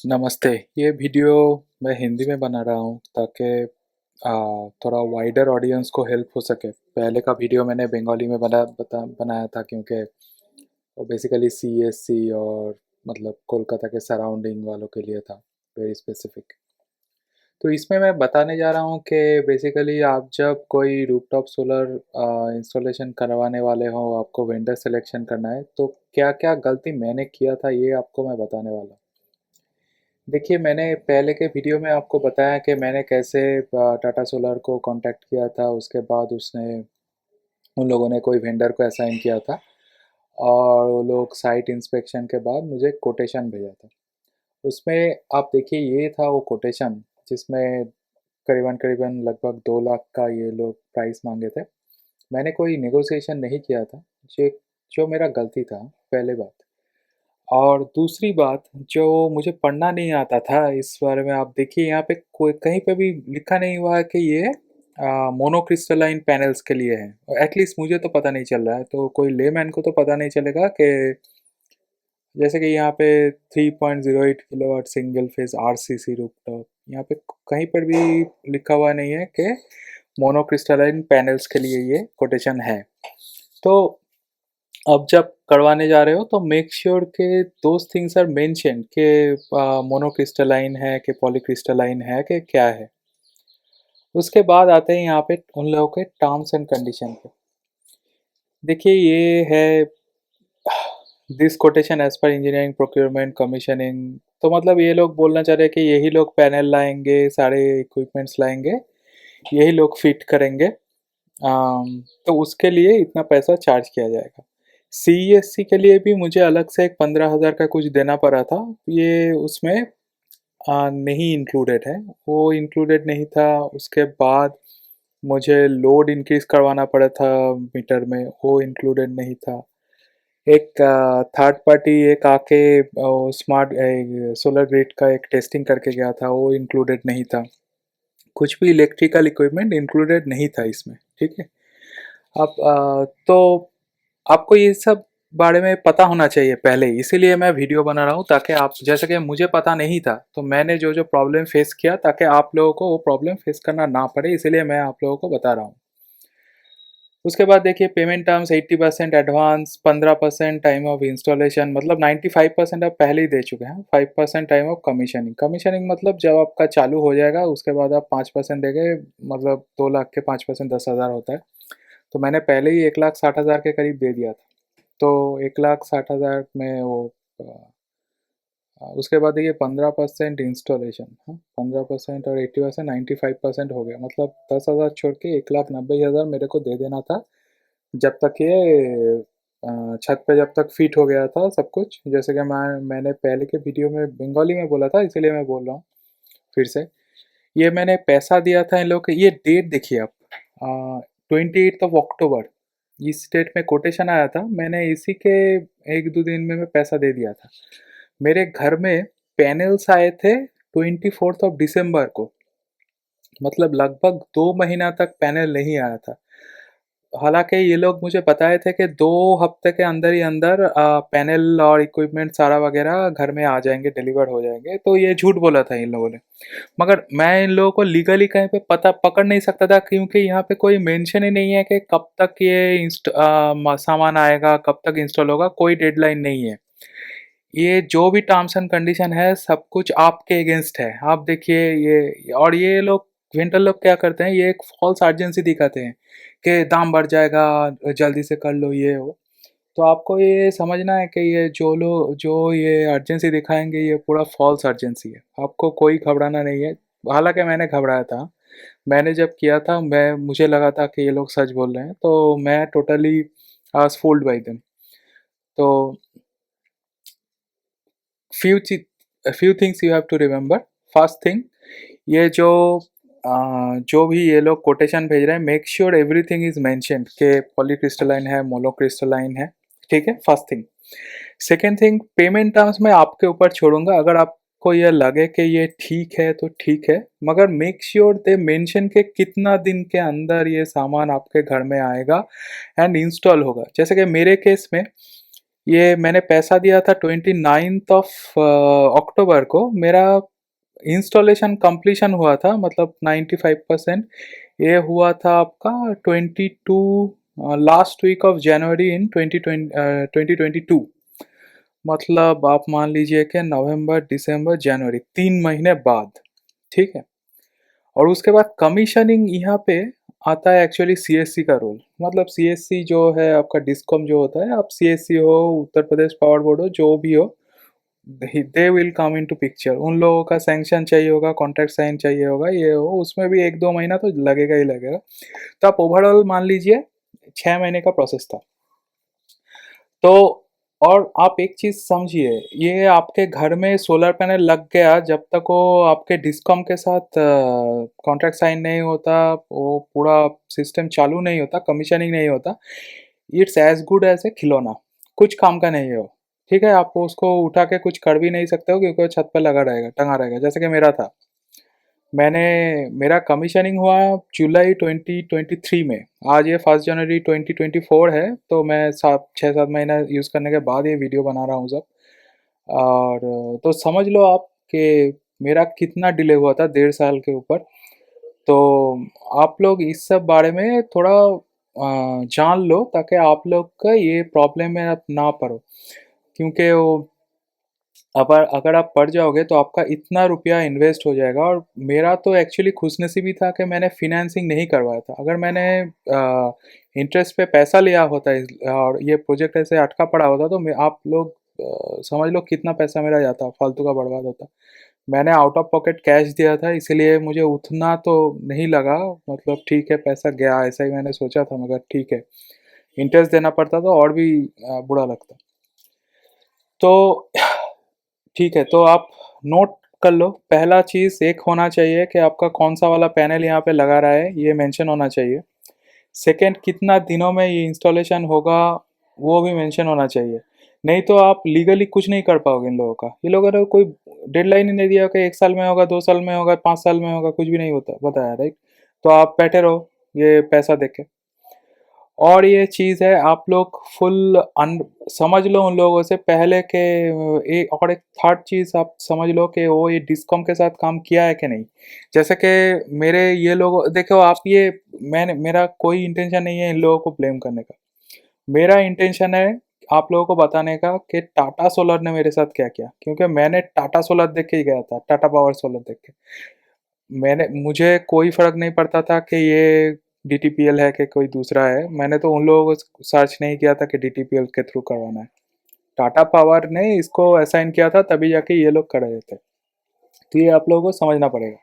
नमस्ते। ये वीडियो मैं हिंदी में बना रहा हूँ ताकि थोड़ा वाइडर ऑडियंस को हेल्प हो सके। पहले का वीडियो मैंने बंगाली में बनाया था क्योंकि वो बेसिकली सीएससी और मतलब कोलकाता के सराउंडिंग वालों के लिए था, वेरी स्पेसिफिक। तो इसमें मैं बताने जा रहा हूँ कि बेसिकली आप जब कोई रूफटॉप सोलर इंस्टॉलेशन करवाने वाले हो, आपको वेंडर सिलेक्शन करना है, तो क्या-क्या गलती मैंने किया था ये आपको मैं बताने वाला हूँ। देखिए, मैंने पहले के वीडियो में आपको बताया कि मैंने कैसे टाटा सोलर को कांटेक्ट किया था, उसके बाद उसने उन लोगों ने कोई वेंडर को असाइन किया था और वो लोग साइट इंस्पेक्शन के बाद मुझे कोटेशन भेजा था। उसमें आप देखिए ये था वो कोटेशन जिसमें करीबन-करीबन लगभग 2 लाख का ये लोग प्राइस माँगे थे। मैंने कोई नेगोशिएशन नहीं किया था, जे जो मेरा गलती था, पहली बात। और दूसरी बात जो मुझे पढ़ना नहीं आता था इस बारे में आप देखिए यहाँ पे कोई कहीं पे भी लिखा नहीं हुआ है कि ये मोनोक्रिस्टलाइन पैनल्स के लिए है। एटलीस्ट मुझे तो पता नहीं चल रहा है, तो कोई लेमैन को तो पता नहीं चलेगा कि जैसे कि यहाँ पे 3.08 kilowatt single phase RCC rooftop, यहाँ पे कहीं पर भी लिखा हुआ नहीं है कि मोनोक्रिस्टलाइन पैनल्स के लिए ये कोटेशन है। तो अब जब करवाने जा रहे हो तो मेक श्योर के दोज थिंग्स आर मेंशन के मोनोक्रिस्टलाइन है कि पॉलीक्रिस्टलाइन है कि क्या है। उसके बाद आते हैं यहाँ पे उन लोगों के टर्म्स एंड कंडीशन पे। देखिए ये है this quotation as per engineering procurement commissioning. तो मतलब ये लोग बोलना चाह रहे हैं कि यही लोग पैनल लाएंगे, सारे इक्विपमेंट्स लाएंगे, यही लोग फिट करेंगे। तो उसके लिए इतना पैसा चार्ज किया जाएगा। सीईएससी के लिए भी मुझे अलग से एक 15,000 का कुछ देना पड़ा था। ये उसमें नहीं इंक्लूडेड है, वो इंक्लूडेड नहीं था। उसके बाद मुझे लोड इंक्रीज करवाना पड़ा था मीटर में, वो इंक्लूडेड नहीं था। एक थर्ड पार्टी एक आके स्मार्ट सोलर ग्रिड का एक टेस्टिंग करके गया था, वो इंक्लूडेड नहीं था। कुछ भी इलेक्ट्रिकल इक्विपमेंट इंक्लूडेड नहीं था इसमें, ठीक है। अब तो आपको ये सब बारे में पता होना चाहिए पहले ही, इसीलिए मैं वीडियो बना रहा हूँ ताकि आप जैसे कि मुझे पता नहीं था तो मैंने जो जो प्रॉब्लम फेस किया ताकि आप लोगों को वो प्रॉब्लम फेस करना ना पड़े, इसीलिए मैं आप लोगों को बता रहा हूँ। उसके बाद देखिए payment terms 80% advance, 15% time of installation, मतलब 95% आप पहले ही दे चुके हैं। 5% टाइम ऑफ कमीशनिंग। कमीशनिंग मतलब जब आपका चालू हो जाएगा उसके बाद आप 5% देंगे, मतलब 2 लाख के 5% 10,000 होता है। तो मैंने पहले ही 1,60,000 के करीब दे दिया था। तो 1,60,000 में वो उसके बाद देखिए 15% इंस्टॉलेशन, हाँ 15% और 80% 95% हो गया, मतलब 10,000 छोड़ के 1,90,000 मेरे को दे देना था। जब तक ये छत पे जब तक फिट हो गया था सब कुछ, जैसे कि मैंने पहले के वीडियो में बंगाली में बोला था, इसीलिए मैं बोल रहा हूँ फिर से। ये मैंने पैसा दिया था इन लोग के, ये डेट देखिए आप, 28 अक्टूबर इस डेट में कोटेशन आया था। मैंने इसी के 1-2 दिन में मैं पैसा दे दिया था। मेरे घर में पैनल्स आए थे 24 दिसंबर को, मतलब लगभग 2 महीना तक पैनल नहीं आया था। हालांकि ये लोग मुझे बताए थे कि 2 हफ्ते के अंदर ही अंदर पैनल और इक्विपमेंट सारा वगैरह घर में आ जाएंगे, डिलीवर हो जाएंगे। तो ये झूठ बोला था इन लोगों ने। मगर मैं इन लोगों को लीगली कहीं पे पता पकड़ नहीं सकता था क्योंकि यहाँ पे कोई मेंशन ही नहीं है कि कब तक ये सामान आएगा, कब तक इंस्टॉल होगा, कोई डेडलाइन नहीं है। ये जो भी टर्म्स एंड कंडीशन है सब कुछ आपके अगेंस्ट है। आप देखिए ये, और ये लोग वेंडर लोग क्या करते हैं, ये एक फॉल्स अर्जेंसी दिखाते हैं कि दाम बढ़ जाएगा, जल्दी से कर लो ये वो। तो आपको ये समझना है कि ये जो लोग जो ये अर्जेंसी दिखाएंगे ये पूरा फॉल्स अर्जेंसी है, आपको कोई घबराना नहीं है। हालांकि मैंने घबराया था, मैंने जब किया था मैं मुझे लगा था कि ये लोग सच बोल रहे हैं, तो मैं totally I was fooled by them. तो few few things you have to remember. First thing, ये जो भी ये लोग कोटेशन भेज रहे हैं, make sure everything is mentioned के पॉलीक्रिस्टलाइन है, मोनोक्रिस्टलाइन है, ठीक है, first thing. Second thing, payment terms मैं आपके ऊपर छोड़ूंगा, अगर आपको ये लगे कि ये ठीक है तो ठीक है, मगर मेक श्योर दे मेंशन के कितना दिन के अंदर ये सामान आपके घर में आएगा एंड इंस्टॉल होगा। जैसे कि मेरे केस में ये मैंने पैसा दिया था 29 ऑफ अक्टूबर को। मेरा इंस्टॉलेशन कंप्लीशन हुआ था, मतलब 95%। ये हुआ था आपका 22 लास्ट वीक ऑफ जनवरी इन 2022। मतलब आप मान लीजिए कि नवंबर दिसंबर जनवरी 3 महीने बाद। ठीक है। और उसके बाद कमीशनिंग यहाँ पे आता है एक्चुअली सीएससी का रोल। मतलब सीएससी जो है आपका डिस्कॉम जो होता है, आप सीएससी हो, उत्तर प्रदेश पावर बोर्ड हो, जो भी हो, they will come into picture. उन लोगों का सैंक्शन चाहिए होगा, कॉन्ट्रैक्ट साइन चाहिए होगा, ये हो, उसमें भी 1-2 महीना तो लगेगा ही लगेगा। तो आप ओवरऑल मान लीजिए 6 महीने का प्रोसेस था। तो और आप एक चीज समझिए, ये आपके घर में सोलर पैनल लग गया जब तक वो आपके डिस्कॉम के साथ कॉन्ट्रैक्ट साइन नहीं होता, वो पूरा सिस्टम चालू नहीं होता, कमीशनिंग नहीं होता, it's as good as a खिलौना। कुछ काम का नहीं है वो। ठीक है, आप उसको उठा के कुछ कर भी नहीं सकते हो, क्योंकि वो छत पर लगा रहेगा, टंगा रहेगा, जैसे कि मेरा था। मैंने मेरा कमीशनिंग हुआ जुलाई 2023 में। आज ये 1 जनवरी 2024 है, तो मैं 6-7 महीना यूज़ करने के बाद ये वीडियो बना रहा हूँ सब। और तो समझ लो आप कि मेरा कितना डिले हुआ था, 1.5 साल के ऊपर। तो आप लोग इस सब बारे में थोड़ा जान लो, ताकि आप लोग का ये प्रॉब्लम में आप ना पड़ो। क्योंकि वो अगर अगर आप पढ़ जाओगे तो आपका इतना रुपया इन्वेस्ट हो जाएगा। और मेरा तो एक्चुअली खुशनसीबी था कि मैंने फिनेंसिंग नहीं करवाया था। अगर मैंने इंटरेस्ट पे पैसा लिया होता और ये प्रोजेक्ट ऐसे अटका पड़ा होता, तो मैं आप लोग समझ लो कितना पैसा मेरा जाता, फालतू का बर्बाद होता। मैंने आउट ऑफ पॉकेट कैश दिया था, इसलिए मुझे उतना तो नहीं लगा। मतलब ठीक है, पैसा गया ऐसा ही मैंने सोचा था, मगर ठीक है, इंटरेस्ट देना पड़ता तो और भी बुरा लगता। तो ठीक है, तो आप नोट कर लो। पहला चीज़ एक होना चाहिए कि आपका कौन सा वाला पैनल यहाँ पे लगा रहा है, ये मेंशन होना चाहिए। सेकंड, कितना दिनों में ये इंस्टॉलेशन होगा, वो भी मेंशन होना चाहिए। नहीं तो आप लीगली कुछ नहीं कर पाओगे इन लोगों का। ये लोगों ने कोई डेडलाइन ही नहीं दिया कि 1 साल में होगा, 2 साल में होगा, 5 साल में होगा, कुछ भी नहीं होता बताया, राइट। तो आप बैठे रहो ये पैसा देके। और ये चीज़ है, आप लोग फुल समझ लो उन लोगों से पहले के। और एक थर्ड चीज़ आप समझ लो कि वो ये डिस्कॉम के साथ काम किया है कि नहीं। जैसे कि मेरे ये लोग देखो, आप ये मेरा कोई इंटेंशन नहीं है इन लोगों को ब्लेम करने का। मेरा इंटेंशन है आप लोगों को बताने का कि टाटा सोलर ने मेरे साथ क्या किया। क्योंकि मैंने टाटा सोलर देख के ही गया था, टाटा पावर सोलर देख के। मुझे कोई फर्क नहीं पड़ता था कि ये डीटीपीएल है कि कोई दूसरा है। मैंने तो उन लोगों को सर्च नहीं किया था कि डीटीपीएल के थ्रू करवाना है। टाटा पावर ने इसको असाइन किया था, तभी जाके ये लोग कर रहे थे। तो ये आप लोगों को समझना पड़ेगा।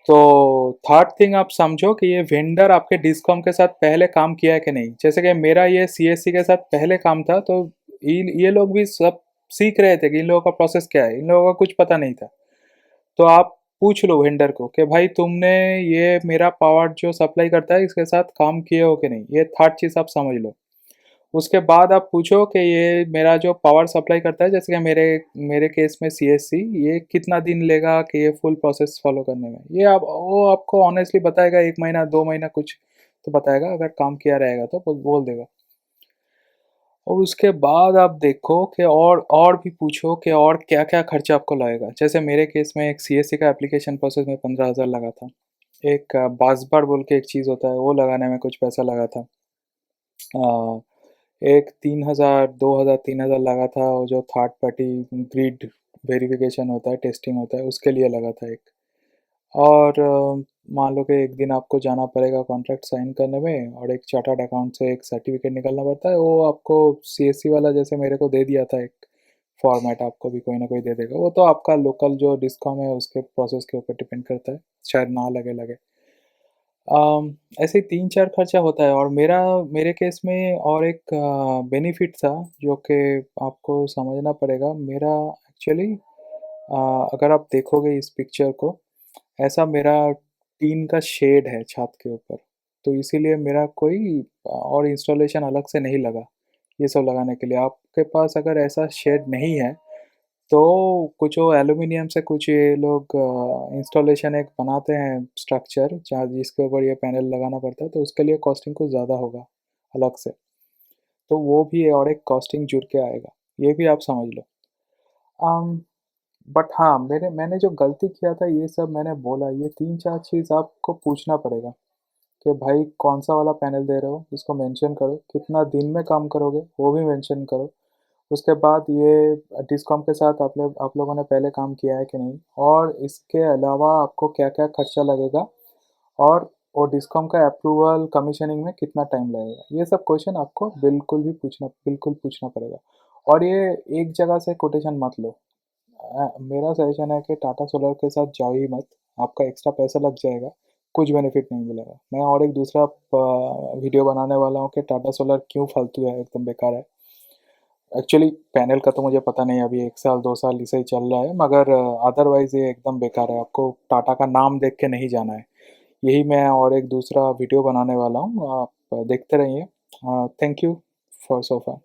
तो थर्ड थिंग आप समझो कि ये वेंडर आपके डिस्कॉम के साथ पहले काम किया है कि नहीं। जैसे कि मेरा ये सीएससी के साथ पहले काम था, तो ये लोग भी सब सीख रहे थे कि इन लोगों का प्रोसेस क्या है। इन लोगों का कुछ पता नहीं था। तो आप पूछ लो वेंडर को कि भाई तुमने ये मेरा पावर जो सप्लाई करता है इसके साथ काम किए हो कि नहीं। ये थर्ड चीज़ आप समझ लो। उसके बाद आप पूछो कि ये मेरा जो पावर सप्लाई करता है, जैसे कि मेरे मेरे केस में सीएससी, ये कितना दिन लेगा कि ये फुल प्रोसेस फॉलो करने में। ये आप वो आपको ऑनेस्टली बताएगा, 1 महीना 2 महीना कुछ तो बताएगा। अगर काम किया रहेगा तो बोल देगा। और उसके बाद आप देखो कि और भी पूछो कि और क्या क्या खर्चा आपको लगेगा। जैसे मेरे केस में एक सीएससी का एप्लीकेशन प्रोसेस में 15,000 लगा था। एक बासबार बोल के एक चीज़ होता है, वो लगाने में कुछ पैसा लगा था। अ, एक 3,000 2,000 3,000 लगा था, वो जो थर्ड पार्टी ग्रिड वेरिफिकेशन होता है, टेस्टिंग होता है, उसके लिए लगा था एक। और मान लो कि एक दिन आपको जाना पड़ेगा कॉन्ट्रैक्ट साइन करने में, और एक चार्टर्ड अकाउंट से एक सर्टिफिकेट निकालना पड़ता है। वो आपको सीएससी वाला जैसे मेरे को दे दिया था एक फॉर्मेट, आपको भी कोई ना कोई दे देगा। वो तो आपका लोकल जो डिस्कॉम है उसके प्रोसेस के ऊपर डिपेंड करता है, शायद ना लगे लगे। ऐसे ही 3-4 खर्चा होता है। और मेरे केस में और एक बेनिफिट था जो कि आपको समझना पड़ेगा। मेरा एक्चुअली अगर आप देखोगे इस पिक्चर को, ऐसा मेरा टीन का शेड है छत के ऊपर। तो इसीलिए मेरा कोई और इंस्टॉलेशन अलग से नहीं लगा ये सब लगाने के लिए। आपके पास अगर ऐसा शेड नहीं है, तो कुछ वो एल्यूमिनियम से कुछ ये लोग इंस्टॉलेशन एक बनाते हैं स्ट्रक्चर, जहाँ जिसके ऊपर ये पैनल लगाना पड़ता है, तो उसके लिए कॉस्टिंग कुछ ज़्यादा होगा अलग से। तो वो भी और एक कॉस्टिंग जुड़ के आएगा, ये भी आप समझ लो। बट हाँ, मैंने जो गलती किया था ये सब मैंने बोला, ये 3-4 चीज़ आपको पूछना पड़ेगा कि भाई कौन-सा वाला पैनल दे रहे हो, इसको मेंशन करो, कितना दिन में काम करोगे, वो भी मेंशन करो। उसके बाद ये डिस्कॉम के साथ आप लोगों ने पहले काम किया है कि नहीं? और इसके अलावा आपको क्या-क्या खर्चा लगेगा और वो डिस्कॉम का अप्रूवल, कमीशनिंग में कितना टाइम लगेगा? ये सब क्वेश्चन आपको बिल्कुल पूछना पड़ेगा। और ये एक जगह से कोटेशन मत लो। मेरा सजेशन है कि टाटा सोलर के साथ जाओ ही मत, आपका एक्स्ट्रा पैसा लग जाएगा, कुछ बेनिफिट नहीं मिलेगा। मैं और एक दूसरा वीडियो बनाने वाला हूँ कि टाटा सोलर क्यों फालतू है, एकदम बेकार है। एक्चुअली पैनल का तो मुझे पता नहीं, अभी 1 साल 2 साल इसे ही चल रहा है, मगर अदरवाइज़ ये एकदम बेकार है, आपको टाटा का नाम देख के नहीं जाना है। यही मैं और एक दूसरा वीडियो बनाने वाला हूँ, आप देखते रहिए। Thank you for so far.